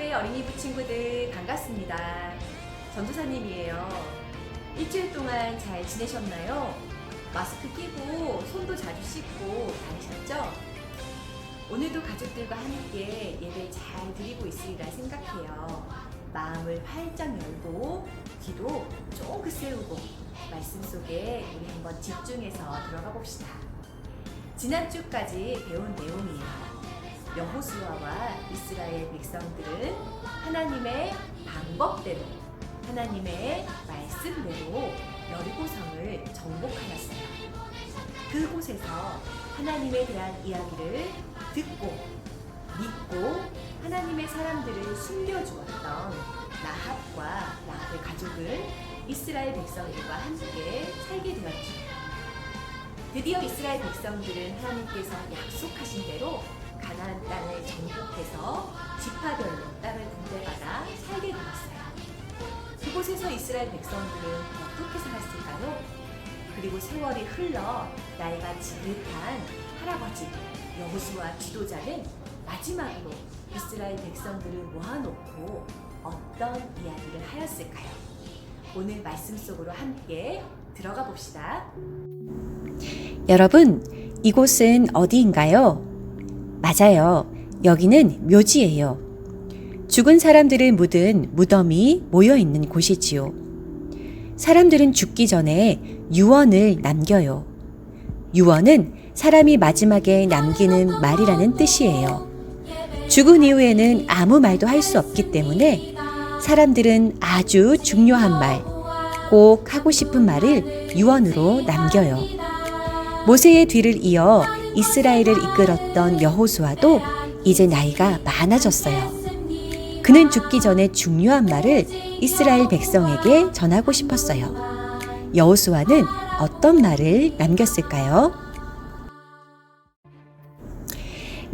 하나교회 어린이부 친구들 반갑습니다. 전도사님이에요. 일주일 동안 잘 지내셨나요? 마스크 끼고 손도 자주 씻고 다니셨죠? 오늘도 가족들과 함께 예배 잘 드리고 있으리라 생각해요. 마음을 활짝 열고 귀도 쫑긋 세우고 말씀 속에 우리 한번 집중해서 들어가 봅시다. 지난주까지 배운 내용이에요. 여호수아와 이스라엘 백성들은 하나님의 방법대로, 하나님의 말씀대로 여리고성을 정복하였어요. 그곳에서 하나님에 대한 이야기를 듣고 믿고 하나님의 사람들을 숨겨주었던 라합과 라합의 가족은 이스라엘 백성들과 함께 살게 되었죠. 드디어 이스라엘 백성들은 하나님께서 약속하신 대로 가나안 땅을 정복해서 지파별로 땅을 분배받아 살게 되었어요. 그곳에서 이스라엘 백성들은 어떻게 살았을까요? 그리고 세월이 흘러 나이가 지긋한 할아버지 여호수아 지도자는 마지막으로 이스라엘 백성들을 모아놓고 어떤 이야기를 하였을까요? 오늘 말씀 속으로 함께 들어가 봅시다. 여러분, 이곳은 어디인가요? 맞아요. 여기는 묘지예요. 죽은 사람들을 묻은 무덤이 모여 있는 곳이지요. 사람들은 죽기 전에 유언을 남겨요. 유언은 사람이 마지막에 남기는 말이라는 뜻이에요. 죽은 이후에는 아무 말도 할 수 없기 때문에 사람들은 아주 중요한 말, 꼭 하고 싶은 말을 유언으로 남겨요. 모세의 뒤를 이어 이스라엘을 이끌었던 여호수아도 이제 나이가 많아졌어요. 그는 죽기 전에 중요한 말을 이스라엘 백성에게 전하고 싶었어요. 여호수아는 어떤 말을 남겼을까요?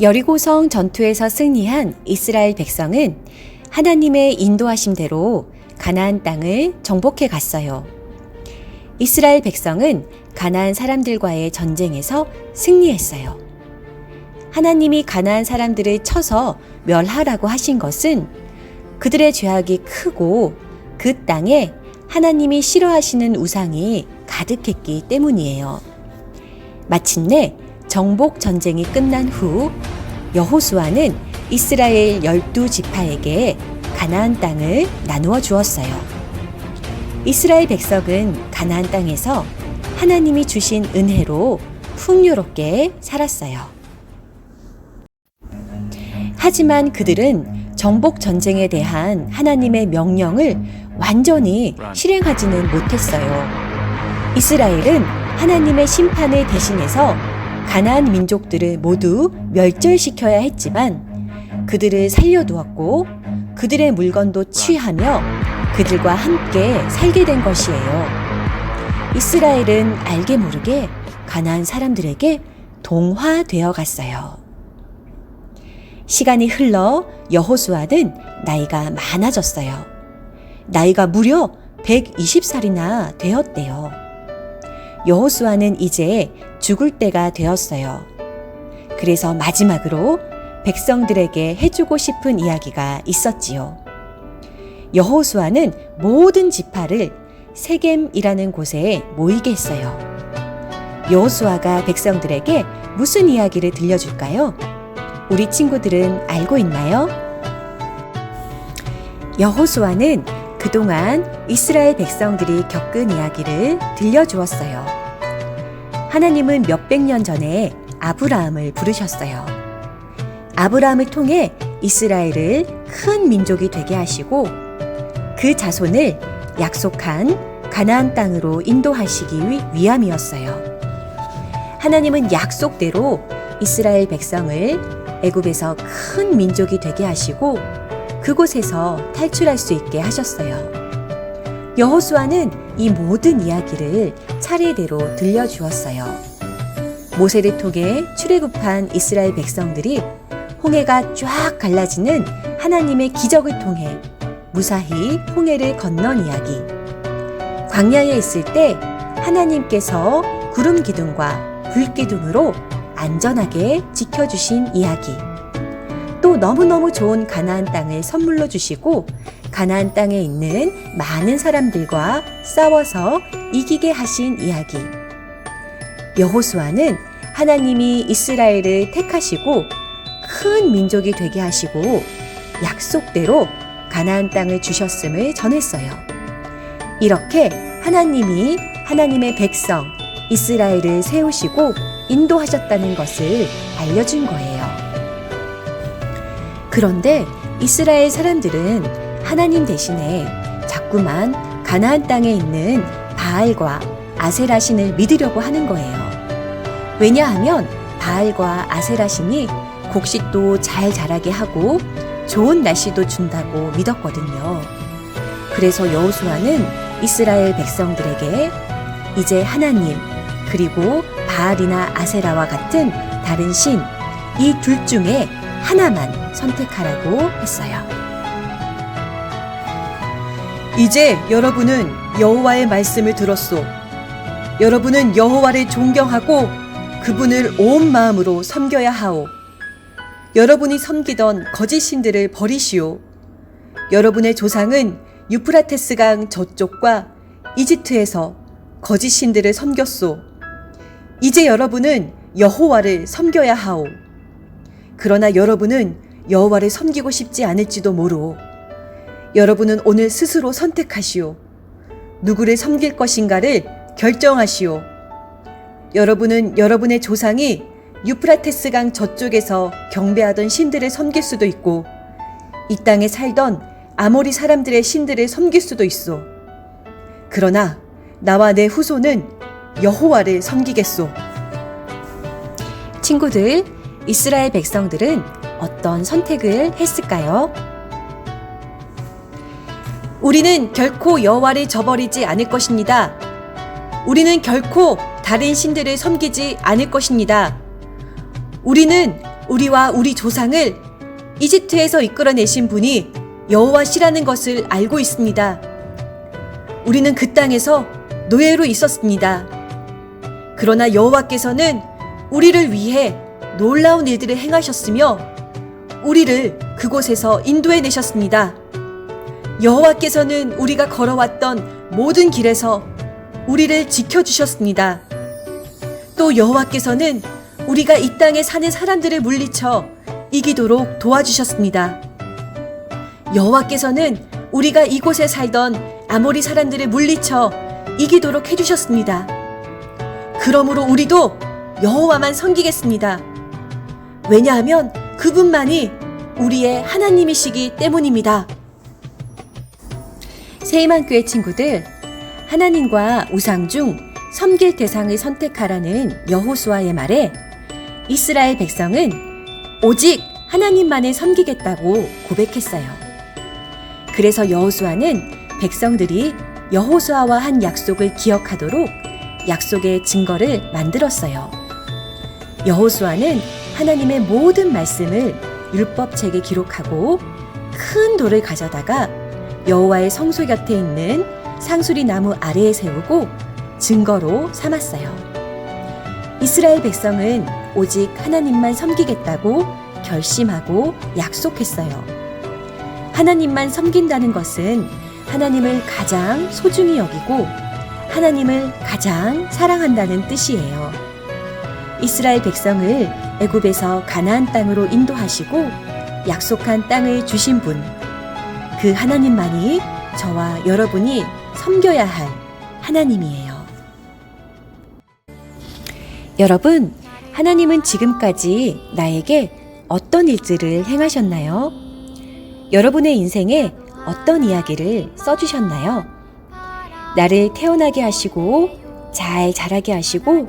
여리고성 전투에서 승리한 이스라엘 백성은 하나님의 인도하심대로 가나안 땅을 정복해 갔어요. 이스라엘 백성은 가나안 사람들과의 전쟁에서 승리했어요. 하나님이 가나안 사람들을 쳐서 멸하라고 하신 것은 그들의 죄악이 크고 그 땅에 하나님이 싫어하시는 우상이 가득했기 때문이에요. 마침내 정복 전쟁이 끝난 후 여호수아는 이스라엘 12지파에게 가나안 땅을 나누어 주었어요. 이스라엘 백성은 가나안 땅에서 하나님이 주신 은혜로 풍요롭게 살았어요. 하지만 그들은 정복 전쟁에 대한 하나님의 명령을 완전히 실행하지는 못했어요. 이스라엘은 하나님의 심판을 대신해서 가나안 민족들을 모두 멸절시켜야 했지만 그들을 살려두었고 그들의 물건도 취하며 그들과 함께 살게 된 것이에요. 이스라엘은 알게 모르게 가나안 사람들에게 동화되어 갔어요. 시간이 흘러 여호수아는 나이가 많아졌어요. 나이가 무려 120살이나 되었대요. 여호수아는 이제 죽을 때가 되었어요. 그래서 마지막으로 백성들에게 해주고 싶은 이야기가 있었지요. 여호수아는 모든 지파를 세겜이라는 곳에 모이게 했어요. 여호수아가 백성들에게 무슨 이야기를 들려줄까요? 우리 친구들은 알고 있나요? 여호수아는 그동안 이스라엘 백성들이 겪은 이야기를 들려주었어요. 하나님은 몇백 년 전에 아브라함을 부르셨어요. 아브라함을 통해 이스라엘을 큰 민족이 되게 하시고 그 자손을 약속한 가나안 땅으로 인도하시기 위함이었어요. 하나님은 약속대로 이스라엘 백성을 애굽에서 큰 민족이 되게 하시고 그곳에서 탈출할 수 있게 하셨어요. 여호수아는 이 모든 이야기를 차례대로 들려주었어요. 모세를 통해 출애굽한 이스라엘 백성들이 홍해가 쫙 갈라지는 하나님의 기적을 통해 무사히 홍해를 건넌 이야기. 광야에 있을 때 하나님께서 구름 기둥과 불 기둥으로 안전하게 지켜주신 이야기. 또 또 너무너무 좋은 가나안 땅을 선물로 주시고 가나안 땅에 있는 많은 사람들과 싸워서 이기게 하신 이야기. 여호수아는 하나님이 이스라엘을 택하시고 큰 민족이 되게 하시고 약속대로 가나안 땅을 주셨음을 전했어요. 이렇게 하나님이 하나님의 백성 이스라엘을 세우시고 인도하셨다는 것을 알려준 거예요. 그런데 이스라엘 사람들은 하나님 대신에 자꾸만 가나안 땅에 있는 바알과 아세라 신을 믿으려고 하는 거예요. 왜냐하면 바알과 아세라 신이 곡식도 잘 자라게 하고 좋은 날씨도 준다고 믿었거든요. 그래서 여호수아는 이스라엘 백성들에게 이제 하나님 그리고 바알이나 아세라와 같은 다른 신 이 둘 중에 하나만 선택하라고 했어요. 이제 여러분은 여호와의 말씀을 들었소. 여러분은 여호와를 존경하고 그분을 온 마음으로 섬겨야 하오. 여러분이 섬기던 거짓 신들을 버리시오. 여러분의 조상은 유프라테스 강 저쪽과 이집트에서 거짓 신들을 섬겼소. 이제 여러분은 여호와를 섬겨야 하오. 그러나 여러분은 여호와를 섬기고 싶지 않을지도 모르오. 여러분은 오늘 스스로 선택하시오. 누구를 섬길 것인가를 결정하시오. 여러분은 여러분의 조상이 유프라테스 강 저쪽에서 경배하던 신들을 섬길 수도 있고 이 땅에 살던 아모리 사람들의 신들을 섬길 수도 있소. 그러나 나와 내 후손은 여호와를 섬기겠소. 친구들, 이스라엘 백성들은 어떤 선택을 했을까요? 우리는 결코 여호와를 저버리지 않을 것입니다. 우리는 결코 다른 신들을 섬기지 않을 것입니다. 우리는 우리와 우리 조상을 이집트에서 이끌어내신 분이 여호와시라는 것을 알고 있습니다. 우리는 그 땅에서 노예로 있었습니다. 그러나 여호와께서는 우리를 위해 놀라운 일들을 행하셨으며 우리를 그곳에서 인도해내셨습니다. 여호와께서는 우리가 걸어왔던 모든 길에서 우리를 지켜주셨습니다. 또 여호와께서는 우리가 이 땅에 사는 사람들을 물리쳐 이기도록 도와주셨습니다. 여호와께서는 우리가 이곳에 살던 아모리 사람들을 물리쳐 이기도록 해주셨습니다. 그러므로 우리도 여호와만 섬기겠습니다. 왜냐하면 그분만이 우리의 하나님이시기 때문입니다. 세이만교회 친구들, 하나님과 우상 중 섬길 대상을 선택하라는 여호수아의 말에 이스라엘 백성은 오직 하나님만을 섬기겠다고 고백했어요. 그래서 여호수아는 백성들이 여호수아와 한 약속을 기억하도록 약속의 증거를 만들었어요. 여호수아는 하나님의 모든 말씀을 율법책에 기록하고 큰 돌을 가져다가 여호와의 성소 곁에 있는 상수리 나무 아래에 세우고 증거로 삼았어요. 이스라엘 백성은 오직 하나님만 섬기겠다고 결심하고 약속했어요. 하나님만 섬긴다는 것은 하나님을 가장 소중히 여기고 하나님을 가장 사랑한다는 뜻이에요. 이스라엘 백성을 애굽에서 가나안 땅으로 인도하시고 약속한 땅을 주신 분, 그 하나님만이 저와 여러분이 섬겨야 할 하나님이에요. 여러분, 하나님은 지금까지 나에게 어떤 일들을 행하셨나요? 여러분의 인생에 어떤 이야기를 써주셨나요? 나를 태어나게 하시고 잘 자라게 하시고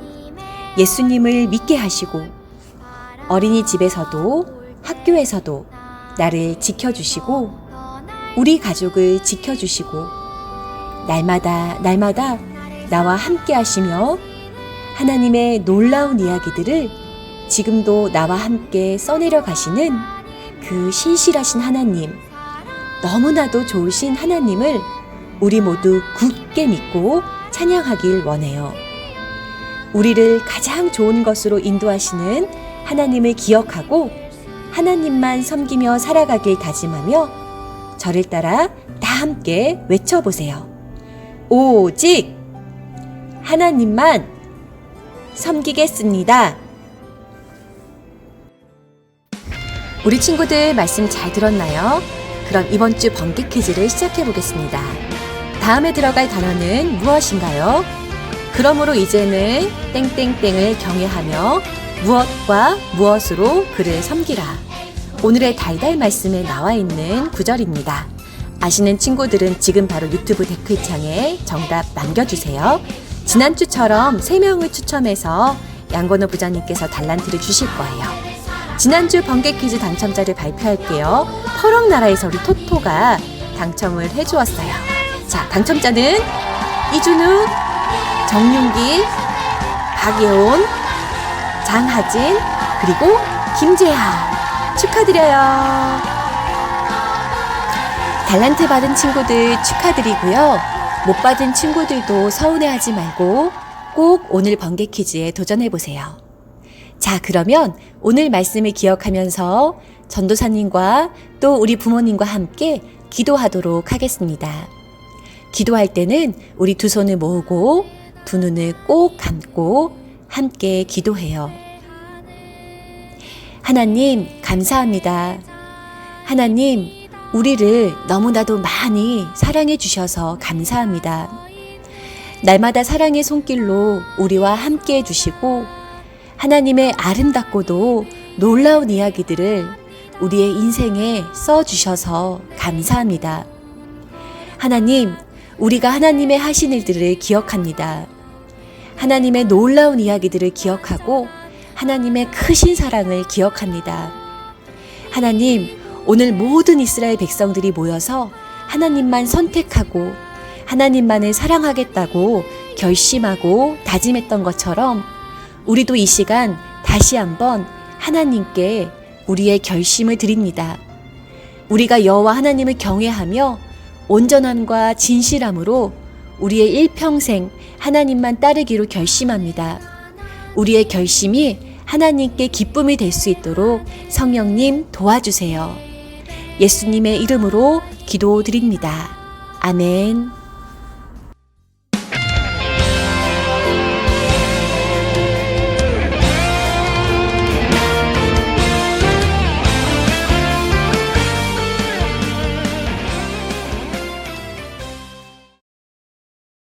예수님을 믿게 하시고 어린이집에서도 학교에서도 나를 지켜주시고 우리 가족을 지켜주시고 날마다 나와 함께 하시며 하나님의 놀라운 이야기들을 지금도 나와 함께 써내려 가시는 그 신실하신 하나님, 너무나도 좋으신 하나님을 우리 모두 굳게 믿고 찬양하길 원해요. 우리를 가장 좋은 것으로 인도하시는 하나님을 기억하고 하나님만 섬기며 살아가길 다짐하며 저를 따라 다 함께 외쳐보세요. 오직 하나님만 섬기겠습니다. 우리 친구들 말씀 잘 들었나요? 그럼 이번 주 번개 퀴즈를 시작해 보겠습니다. 다음에 들어갈 단어는 무엇인가요? 그러므로 이제는 땡땡땡을 경외하며 무엇과 무엇으로 그를 섬기라. 오늘의 달달 말씀에 나와 있는 구절입니다. 아시는 친구들은 지금 바로 유튜브 댓글창에 정답 남겨주세요. 지난주처럼 3명을 추첨해서 양건호 부장님께서 달란트를 주실 거예요. 지난주 번개 퀴즈 당첨자를 발표할게요. 퍼럭나라에서 우리 토토가 당첨을 해주었어요. 자, 당첨자는 이준우, 정윤기, 박예온, 장하진, 그리고 김재하 축하드려요. 달란트 받은 친구들 축하드리고요. 못 받은 친구들도 서운해하지 말고 꼭 오늘 번개 퀴즈에 도전해보세요. 자, 그러면 오늘 말씀을 기억하면서 전도사님과 또 우리 부모님과 함께 기도하도록 하겠습니다. 기도할 때는 우리 두 손을 모으고 두 눈을 꼭 감고 함께 기도해요. 하나님, 감사합니다. 하나님, 우리를 너무나도 많이 사랑해 주셔서 감사합니다. 날마다 사랑의 손길로 우리와 함께 해주시고 하나님의 아름답고도 놀라운 이야기들을 우리의 인생에 써주셔서 감사합니다. 하나님, 우리가 하나님의 하신 일들을 기억합니다. 하나님의 놀라운 이야기들을 기억하고 하나님의 크신 사랑을 기억합니다. 하나님, 오늘 모든 이스라엘 백성들이 모여서 하나님만 선택하고 하나님만을 사랑하겠다고 결심하고 다짐했던 것처럼 우리도 이 시간 다시 한번 하나님께 우리의 결심을 드립니다. 우리가 여호와 하나님을 경외하며 온전함과 진실함으로 우리의 일평생 하나님만 따르기로 결심합니다. 우리의 결심이 하나님께 기쁨이 될 수 있도록 성령님 도와주세요. 예수님의 이름으로 기도드립니다. 아멘.